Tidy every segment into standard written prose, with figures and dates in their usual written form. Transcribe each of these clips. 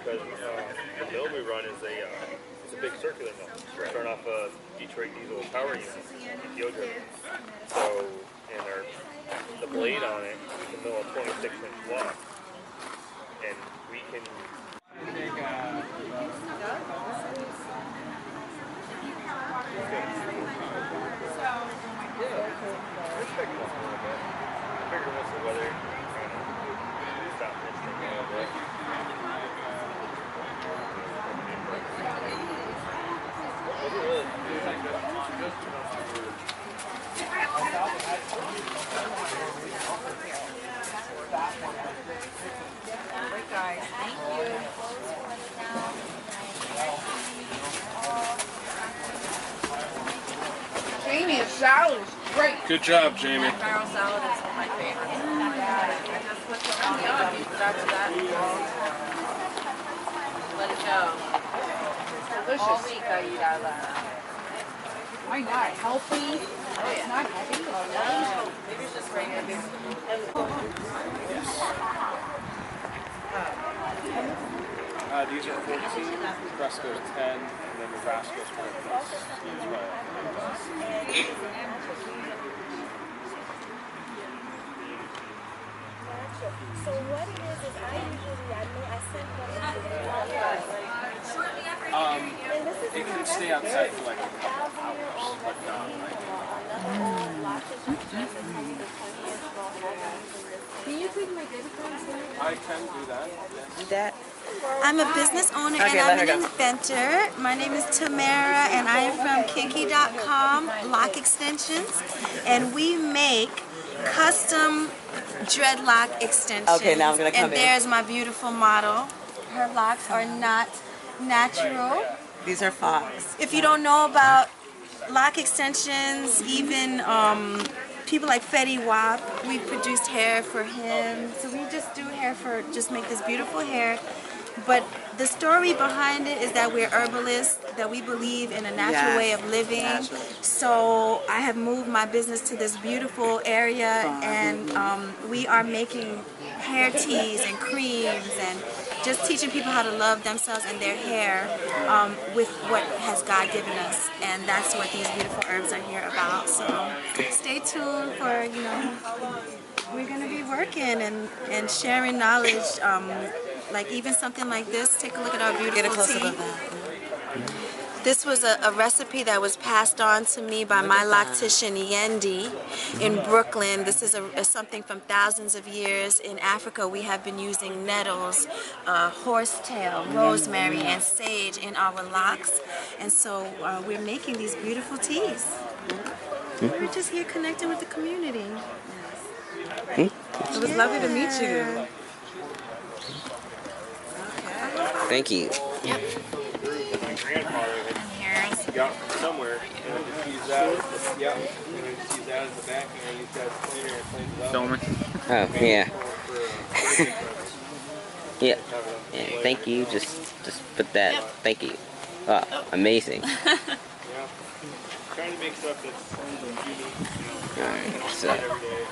because the mill we run is it's a big circular mill. We're starting off a Detroit diesel power unit, ETO driven. So, and the blade on it, we can mill a 26-inch block, and we can. I figure once the weather kind of stops misting a little bit. Great guys, thank you. Jamie's salad is great. Good job, Jamie. Barrel salad is one of my favorites. I just put some on that. Let it go. Delicious. All week I eat out of that. Why not? Healthy. Oh, yeah. Not heavy. No, maybe it's just regular. These are 14, Fresco's 10, and then Nebraska's 4 plus. So what it is I send one It can stay outside for like a couple hours, but not like. Can you take my debit card? I can do that. Yes. That. I'm a business owner and I'm an inventor. My name is Tamara and I am from Kinky.com, lock extensions, and we make custom dreadlock extensions. Okay, now I'm gonna come and in. there's my beautiful model. Her locks are not natural. These are Fox. If you don't know about lock extensions, even people like Fetty Wap, we produced hair for him. So we just do hair for, just make this beautiful hair. But the story behind it is that we're herbalists, that we believe in a natural way of living. So I have moved my business to this beautiful area, and we are making hair teas and creams and just teaching people how to love themselves and their hair with what has God given us. And that's what these beautiful herbs are here about. So stay tuned for, you know, we're going to be working and sharing knowledge. Like even something like this, take a look at our beautiful Get a close-up tea. of that. This was a recipe that was passed on to me by my loctician Yendi in Brooklyn. This is something from thousands of years. In Africa, we have been using nettles, horsetail, rosemary, and sage in our locks. And so we're making these beautiful teas. We're just here connecting with the community. It was lovely to meet you. Thank you. Yep. My grandfather had got somewhere, and I just used that. Yeah, and I just used that as the backing. I used that as a cleaner and cleaned it up. Filming. Oh, yeah. Yeah. Yeah. Thank you. Just put that. Yep. Thank you. Oh, amazing. Yeah. Trying to make stuff that's unique, you know. Alright, so. Every day,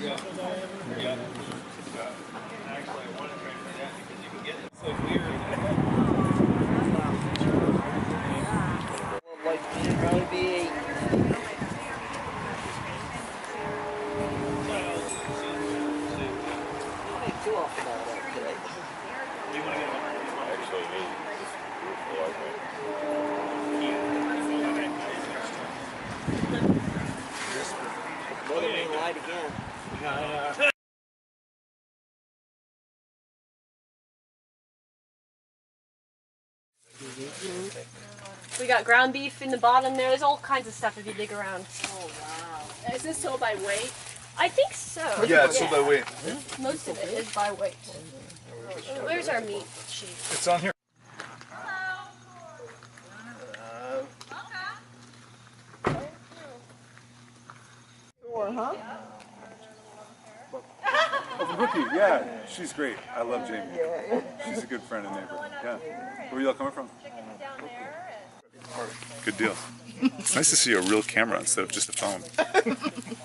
Yeah. Actually, I want to try to do that because you can get it so weird. Like, should probably be too often about that today. Actually, me. Mother being light again. We got ground beef in the bottom there. There's all kinds of stuff if you dig around. Oh, wow. Is this sold by weight? I think so. Yeah, it's sold by weight. Most of it is by weight. Where's our meat sheet? It's on here. Or, huh? Brookie, yeah, she's great. I love Jamie. She's a good friend and neighbor. Yeah. Where are y'all coming from? Good deal. It's nice to see a real camera instead of just a phone.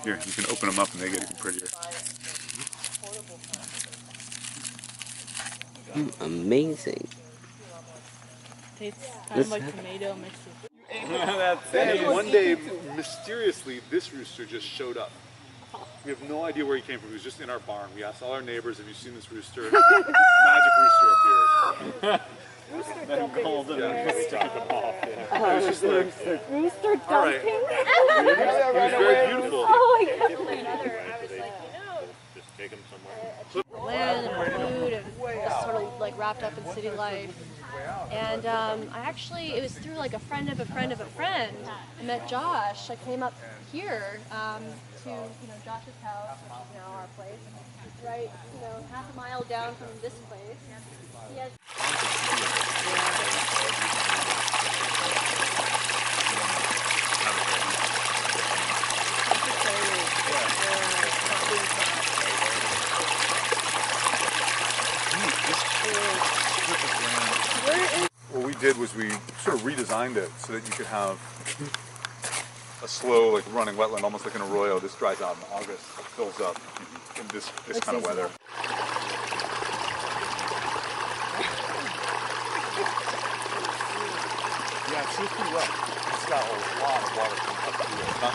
Here, you can open them up and they get even prettier. Amazing. Tastes kind of like tomato mixed with... Then one day, mysteriously, this rooster just showed up. We have no idea where he came from. He was just in our barn. We asked all our neighbors, have you seen this rooster? Magic rooster appeared. Then golden and stuck them off. It was just like, Rooster dumping? all right. He was very beautiful. Oh my god. Just take them somewhere. Land and food and just sort of like wrapped up in city life. And it was through like a friend of a friend of a friend. I met Josh. I came up here to Josh's house, which is now our place, right, half a mile down from this place. He has What we did was we sort of redesigned it so that you could have a slow, like running wetland, almost like an arroyo. This dries out in August, fills up in this kind of weather. Yeah, it's pretty wet. It's got a lot of water coming up through it.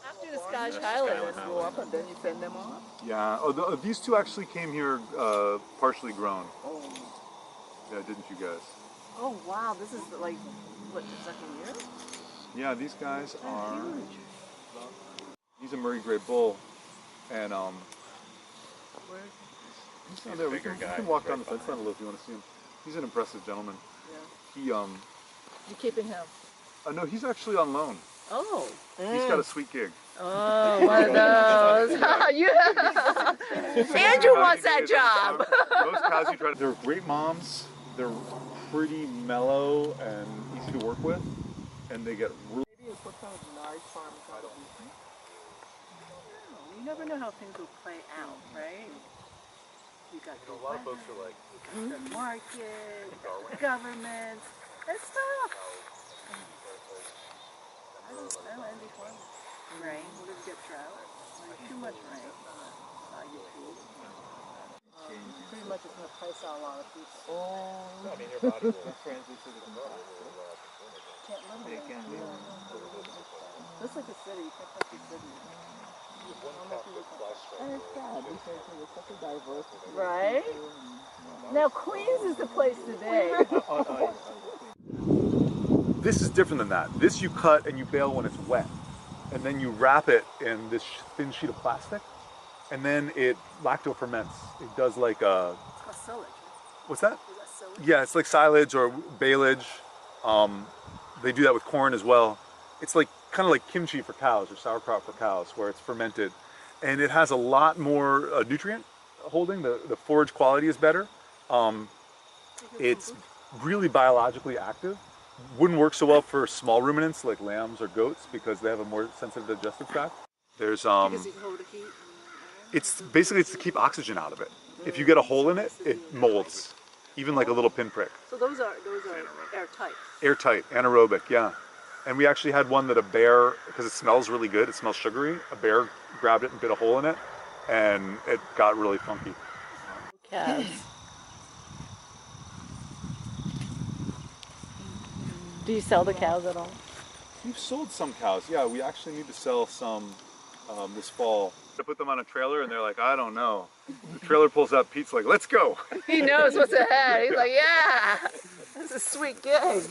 After the Scottish Highlands go up and then you send them off? Yeah. Oh, these two actually came here partially grown. Oh. Yeah, didn't you guys? Oh wow, this is like, what, the second year? Yeah, these guys are... He's a Murray Grey Bull, and he's down there. We can walk down the fence line a little if you want to see him. He's an impressive gentleman. Yeah. He You keeping him? no, he's actually on loan. Oh. He's got a sweet gig. Oh, one of those. Andrew wants that job. Those cows you try to... They're great moms. They're pretty mellow and easy to work with, and they get really... Maybe it's what kind of large farm contribution? You never know how things will play out, right? You got a lot of folks are like... the market, the government, it's tough. I don't envy farmers. Rain, we'll just get drought. Too much rain. Pretty much it's going to price out a lot of people. Oh. I mean, your body will transit to the Can't live there. Just like a city, you can't touch the city. And it's sad because there's such a diversity. Right? Now Queens is the place today. This is different than that. This you cut and you bale when it's wet. And then you wrap it in this thin sheet of plastic. And then it lacto ferments. It does like a... It's called silage. What's that? Is that silage? Yeah, it's like silage or baleage. They do that with corn as well. It's like kind of like kimchi for cows or sauerkraut for cows, where it's fermented, and it has a lot more nutrient holding. The forage quality is better. It's really biologically active. Wouldn't work so well for small ruminants like lambs or goats because they have a more sensitive digestive tract. There's Because you can hold the heat. it's basically to keep oxygen out of it. If you get a hole in it, it molds, even like a little pinprick. So those are airtight. Airtight, anaerobic, yeah. And we actually had one that a bear, because it smells really good, it smells sugary, a bear grabbed it and bit a hole in it, and it got really funky. Cows. Do you sell the cows at all? We've sold some cows, yeah. We actually need to sell some this fall. To put them on a trailer, and they're like, I don't know. The trailer pulls up, Pete's like, let's go. He knows what's ahead. He's like, yeah, this is a sweet gig.